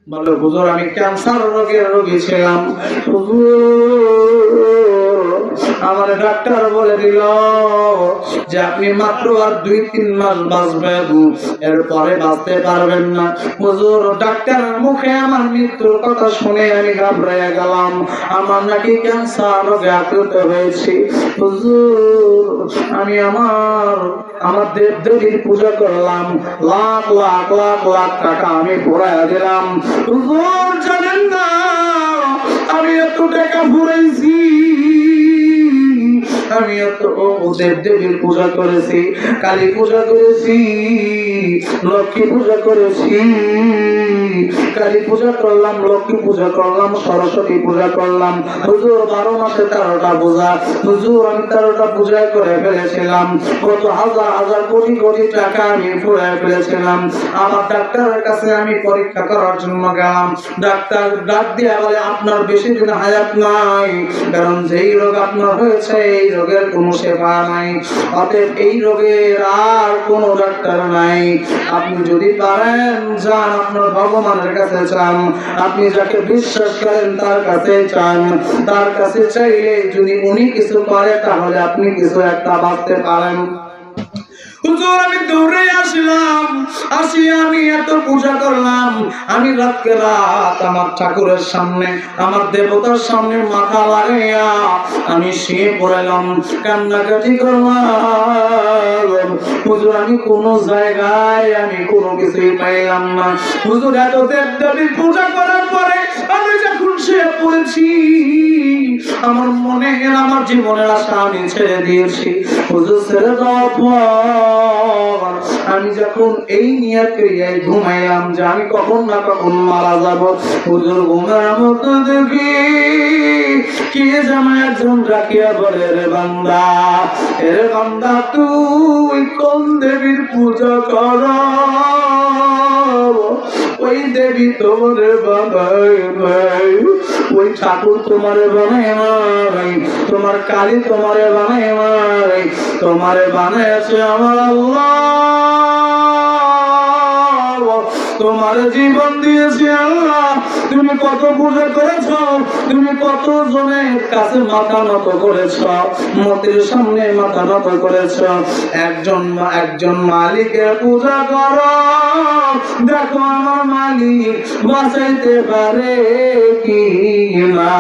বলে হুজুর আমি ক্যান্সার রোগের রোগী ছিলাম হুজুর, আমার ডাক্তার বলে দিল যে আপনি মাত্র আর 2-3 মাস বাঁচবেন, এরপরে বাঁচতে পারবেন না। হুজুর ডাক্তারের মুখে আমার মৃত্যুর কথা শুনে আমি ঘাবড়ে গেলাম, আমার নাকি ক্যান্সার রোগে আক্রান্ত হয়েছি। হুজুর আমি আমার দেব দেবীর পূজা করলাম, লাখ লাখ লাখ লাখ টাকা আমি ঘুরাইয়া দিলাম। হুজুর জানেন না আমি এত টাকা ঘুরাইছি, আমি এত দেব দেবীর পূজা করেছি, কালী পূজা করেছি, লক্ষ্মী পূজা করেছি, কালী পূজা করলাম, লক্ষ্মী পূজা করলাম, সরস্বতী পূজা করলাম। হুজুর 12 মাসে 13টা পূজা, হুজুর আমি 13টা পূজা করে ফেলেছিলাম, কত হাজার হাজার কোটি কোটি টাকা আমি ফুরাই ফেলেছিলাম। আমার ডাক্তারের কাছে আমি পরীক্ষা করার জন্য গেলাম, ডাক্তার ডাক দিয়ে বলে আপনার বেশি দিন হায়াত নাই, কারণ যেই রোগ আপনার হয়েছে এই রোগের কোনো সেবা নাই, অতএব এই রোগের আর কোনো ডাক্তার নাই। আপনি যদি পারেন যান আপনার ভগবানের কাছে চান, আপনি যাকে বিশ্বাস করেন তার কাছে চান, তার কাছে চাইলে যদি উনি কিছু করে তাহলে আপনি কিছু একটা বাঁচতে পারেন। হুজুর আমি দৌড়ে আসলাম, আসি আমি এত পূজা করলাম, আমি রাতকে রাত আমার ঠাকুরের সামনে, আমার দেবতার সামনে মাথা লাগাইয়া আমি শুয়ে পড়লাম, কান্নাকাটি করলাম। হুজুর আমি কোনো জায়গায় আমি কোনো কিছুই পাইলাম না। হুজুর এত দেব দেবীর পূজা করার পরে আমি যখন শুয়ে পড়েছি, আমার মনে আমার জীবনের আশা আমি ছেড়ে দিয়েছি। হুজুর ছেড়ে দেওয়ার পর আমি যখন এই নিয়ত করিয়া ঘুমাইলাম যে আমি কখন না কখন মারা যাব, হুজুর ঘুমের মধ্যে দেখি কে যেন একজন রাখিয়া বলে রে বান্দা তুই কোন দেবীর পূজা কর, ওই দেবী তোমার বানায় নাই, ওই ঠাকুর তোমার বানায় নাই, তোমার কালী তোমার বানায় নাই, তোমার বানাইছে আমার আল্লাহ, তোমার জীবন দিয়েছে আল্লাহ। তুমি কত পূজা করেছ, তুমি কত জনের কাছে মাথা নত করেছ, মতির সামনে মাথা নত করেছ, একজন মালিকের পূজা করো, দেখো আমার মালিক বাঁচাইতে পারে কি না।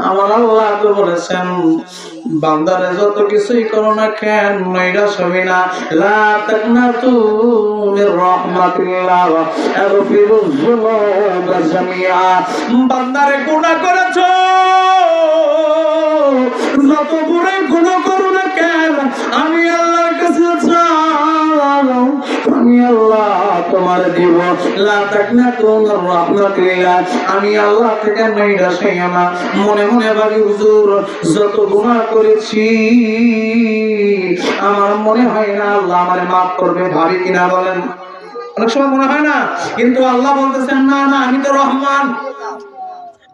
আমার আল্লাহ তো বলেছেন বান্দারে যত কিছুই করো না কেন নৈরাশ হবে না, লা তাকনাতু মির রাহমাতিল্লাহ আগফিরুয যুনুবা জামিআ। বান্দারে গুনাহ করেছো, যত বড় গুনাহ করো না কেন আমি আল্লাহর কাছে চাও, আমি আল্লাহ তোমার দিব। লা তাকনাতু মির রাহমাতিল্লাহ, আমি আল্লাহ থেকে নৈরাশ হইও না। মনে মনে ভাবি হুজুর যত গুনাহ করেছি আমার মনে হয় না আল্লাহ আমারে মাফ করবে, ভাবি কিনা বলেন? অনেক সময় মনে হয় না, কিন্তু আল্লাহ বলতেছেন না না আমি তো রহমান,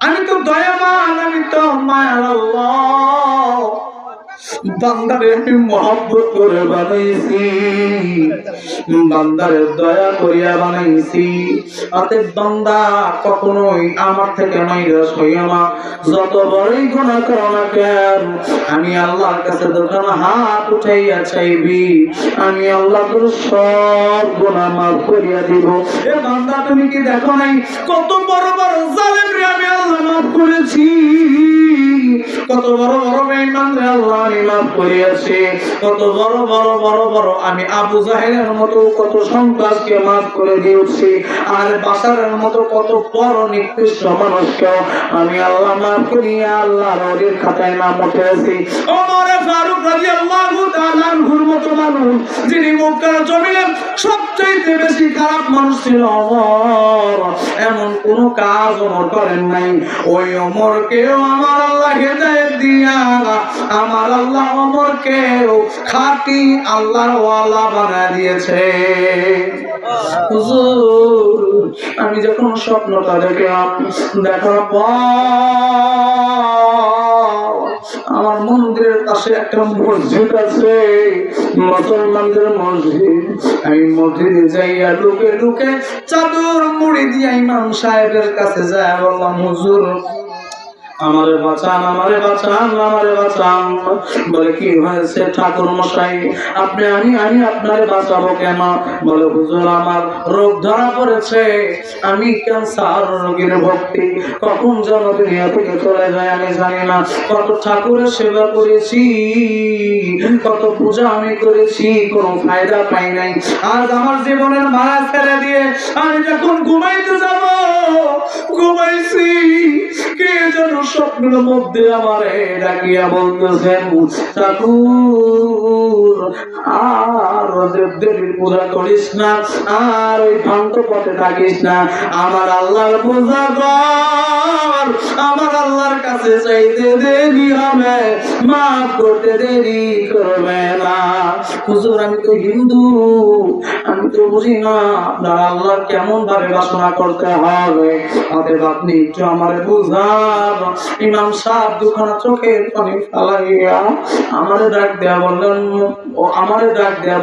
আমি তো দয়াবান, আমি তো মায়ার আল্লাহ। বান্দারে আমি মহব্বত করে বানাইছি, বান্দারে দয়া করিয়া বানাইছি, অতএব বান্দা কখনোই আমার থেকে নৈরাশ হইও না। যত বড়ই গুনাহ করো না কেন আমি আল্লাহর কাছে যখন হাত উঠাইয়া চাইবি আমি আল্লাহ তোর সব গুনাহ মাফ করিয়া দিব। এ বান্দা তুমি কি দেখো নাই কত বড় বড় জালেমরে আমি আল্লাহ মাফ করেছি, কত বড় বড় বেঈমানরে আল্লাহ আমি মাফ করিয়াছি, কত বড় বড় বড় বড় আমি আবু জাহেলের মতো কত সন্ত্রাসকে মাফ করে দিয়েছি, আর বাশারের মতো কত বড় নিকৃষ্ট মানুষকে আমি আল্লাহ মাফ করিয়া আল্লাহর ওলির খাতায় নাম উঠেছি। ওমর ফারুক রাদিয়াল্লাহু তাআলা আনহুর মতো মানুষ যিনি মক্কার জমিনে সবচেয়ে বেশি খারাপ মানুষ ছিল ওমর, এমন কোন কাজ ওমর করেন নাই। ওই ওমরকেও আমার আল্লাহ হেদায়েত দিয়া আমার আল্লাহ ওমরকেও খাঁটি আল্লাহর ওয়ালা বানায় দিয়েছে। হুজুর আমি যখন স্বপ্নটা দেখলাম, দেখার পর আমার মন্দিরের পাশে একটা মসজিদ আছে, মুসলমানদের মসজিদ। আমি মসজিদে যাইয়া লুকে লুকে চাদর মুড়ি দিয়া ইমাম সাহেবের কাছে যায়, বললাম হুজুর আমারে বাঁচান, আমারে বাঁচান, আমারে বাঁচান। বলে কি হয়েছে ঠাকুর মশাই, আপনি আমি আপনারে বাঁচাবো কেন? বলে হুজুর আমার রোগ ধরা পড়েছে, আমি ক্যান্সার রোগীর ভক্তি, কখন যেন দুনিয়া থেকে চলে যায় আমি জানি না। কত ঠাকুরের সেবা করেছি, কত পূজা আমি করেছি, কোনো ফায়দা পাই নাই। আজ আমার জীবনের মায়া ছেড়ে দিয়ে আমি যখন ঘুমাইতে যাব, ঘুমাইছি কে যেন স্বপ্নের মধ্যে আমারে ডাকিয়া বলতেছেন, ঠাকুর আর দেবদেবীর পূজা করিস না, আর ওই ভ্রান্ত পথে থাকিস না, আমার আল্লাহর পূজা কর, আমার আল্লাহর কাছে চাইতে দেরি হবে, মাফ করতে দেরি করবে না। হুজুর আমি তো হিন্দু, আমি তো বুঝি না আপনার আল্লাহর কেমন ভাবে বাসনা করতে হবে, অতএব আপনি একটু আমার বুঝান। ইমাম সাহেব দুখানা চোখের পানি ফেলাইয়া আমারে ডাক দেয়া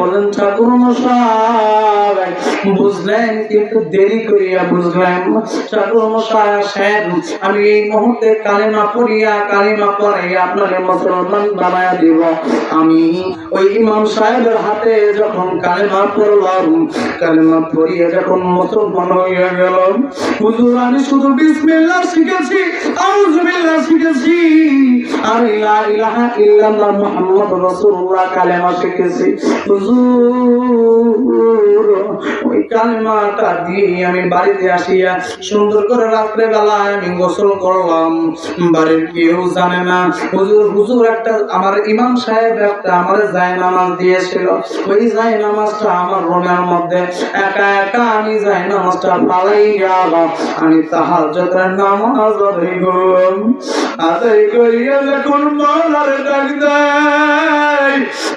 বললেন, ঠাকুর মশাই বুঝলেন কিন্তু দেরি করিয়া বুঝলেন। ঠাকুর মশাই আসেন, আমি এই মুহূর্তে কালেমা পড়িয়া কালেমা পড়াইয়া আপনাকে মুসলমান বানায়া দিব। আমি ওই ইমাম সাহেবের হাতে যখন কালেমা পড়লাম, কালেমা পড়িয়া যখন মুসলমান হইয়া গেলাম, হুজুর আমি শুধু বিসমিল্লাহ শিখেছি, আউযুবিল্লাহ শিখেছি, আর লা ইলাহা ইল্লাল্লাহ মুহাম্মাদুর রাসূলুল্লাহ কালেমা শিখেছি। হুজুর ওই কালেমাটা দিয়ে আমি বাড়িতে আসিয়া সুন্দর করে রাত্রে বেলায় আমি গোসল করলাম, বাড়ির কেউ জানে না। হুজুর একটা আমার ইমাম সাহেব একটা আমার জায়নামাজ দিয়েছিল, ওই জায়নামাজটা আমার রুমের মধ্যে একা একা আমি জায়নামাজটা ফালাইয়া আমি তাহাজ্জুদের নামাজ আদায় করলাম। আদায় করিয়া যখন মওলারে ডাক দেই,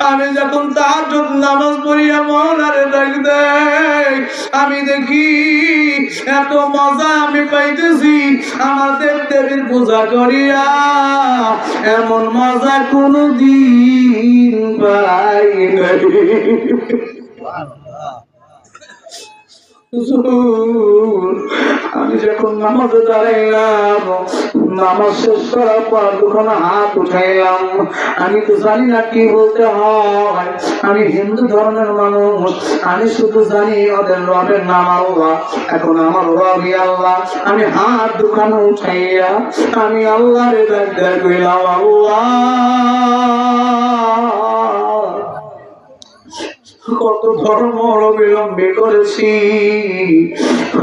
আমি যখন তাহাজ্জুদ নামাজ পড়িয়া মওলারে ডাক দেই, আমি দেখি এত মজা আমি পাইতেছি আমার দেবদেবীর পূজা করিয়া, এমন মজা কোনদিন পাই নাই। আমি যখন নামাজে দাঁড়াইলাম, নামাজ শেষ করার পর যখন হাত উঠাইলাম, আমি তো জানি না কি বলতে হয়, আমি হিন্দু ধর্মের মানুষ, আমি শুধু জানি ওদের রবের নাম আল্লাহ, এখন আমার রবই আল্লাহ। আমি হাত দুখানে উঠাইয়া আমি আল্লাহরে ডাক কইলাম, আল্লাহ কত ধর্ম অবলম্বী করেছি,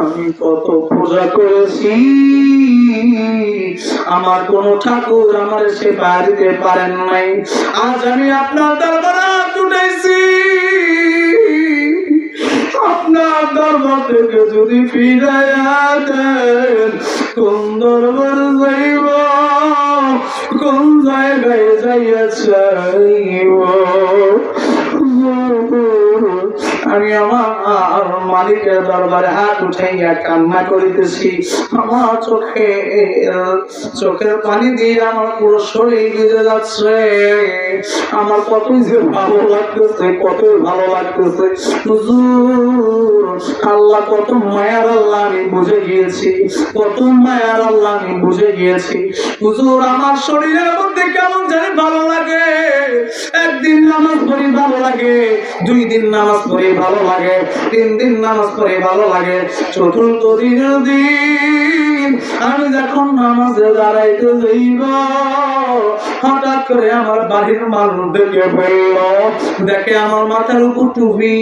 আমি কত পূজা করেছি, আমার কোন ঠাকুর আমার সেবা দিতে পারেন নাই। আজ আমি আপনার দরবারে হাত উঠাইছি, আপনার দরবার থেকে যদি ফিরাইয়া দেন, কোন দরবার যাইব, কোন জায়গায় যাইয়া চাইব। আমি আমার মালিকের দরবারে হাত উঠাইয়া কান্না করিতেছি, আমার চোখের পানি দিয়ে আমার পুরো শরীর ভিজে যাচ্ছে, আমার কতই যে ভালো লাগতেছে, কতই ভালো লাগতেছে। হুজুর আল্লাহ কত মায়ার আল্লাহ আমি বুঝে গিয়েছি, কত মায়ার আল্লাহ আমি বুঝে গিয়েছি। হুজুর আমার শরীরের মধ্যে কেমন জানি ভালো লাগে, একদিন নামাজ পড়ি ভালো লাগে, 2 দিন নামাজ পড়ি ভালো লাগে, 3 দিন নামাজ পড়ি ভালো লাগে, চতুর্থ দিনের দিন আমি যখন নামাজে দাঁড়াইতে যাইব, হঠাৎ করে আমার বাড়ির মানুষ দেখে ফেলল, দেখে আমার মাথার উপর টুপি,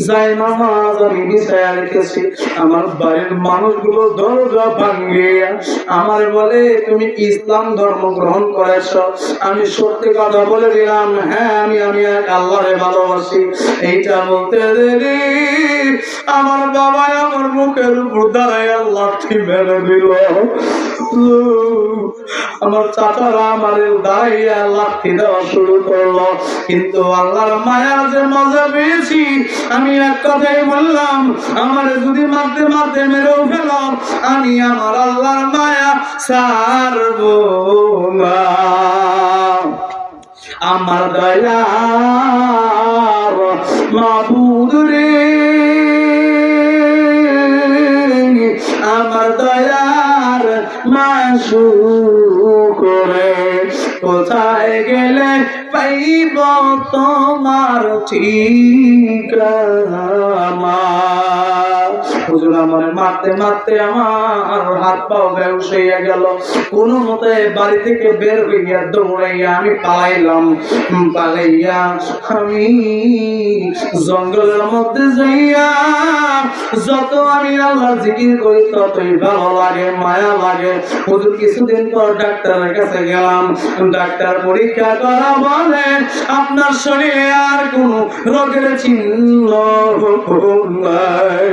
যায় নামাজ আমি বিছায়া রেখেছি। আমার বাড়ির মানুষগুলো দরজা ভাঙিয়া আমার বলে, তুমি ইসলাম ধর্ম গ্রহণ করেছ? আমি সত্যি কথা বলে দিলাম, হ্যাঁ আমি এক আল্লাহরে ভালোবাসি। এইটা বলতে দেরি আমার বাবা আমার মুখের উপর দাঁড়ায় লাঠি মেরে দিল। আমার চাচারা আমার দাঁড়াইয়া লাঠি দেওয়া শুরু করলো। কিন্তু আল্লাহর মায়ার যে মজা পেয়েছি, আমি এক কথাই বললাম, আমার যদি মারতে মারতে মেরেও ফেল, আমি আমার আল্লাহর মায়া ছাড়বো না। আমার দয়ার মাবুদ রে, আমার দয়ার মাশুক রে, কোথায় গেলে পাইব তোমার ঠিকানা? হুজুর আমার মারতে মারতে আমার হাত পাও বেহুশ হইয়া গেল। কোনো মতে বাড়ি থেকে বের হইয়া দৌড়াইয়া আমি পালাইলাম। পালাইয়া আমি জঙ্গলের মধ্যে যাইয়া যত আমি আল্লাহ জিকির করি ততই ভালো লাগে, মায়া লাগে। হুজুর কিছুদিন পর ডাক্তারের কাছে গেলাম। ডাক্তার পরীক্ষা করা বলে আপনার শরীরে আর কোনো রোগের চিহ্ন নাই।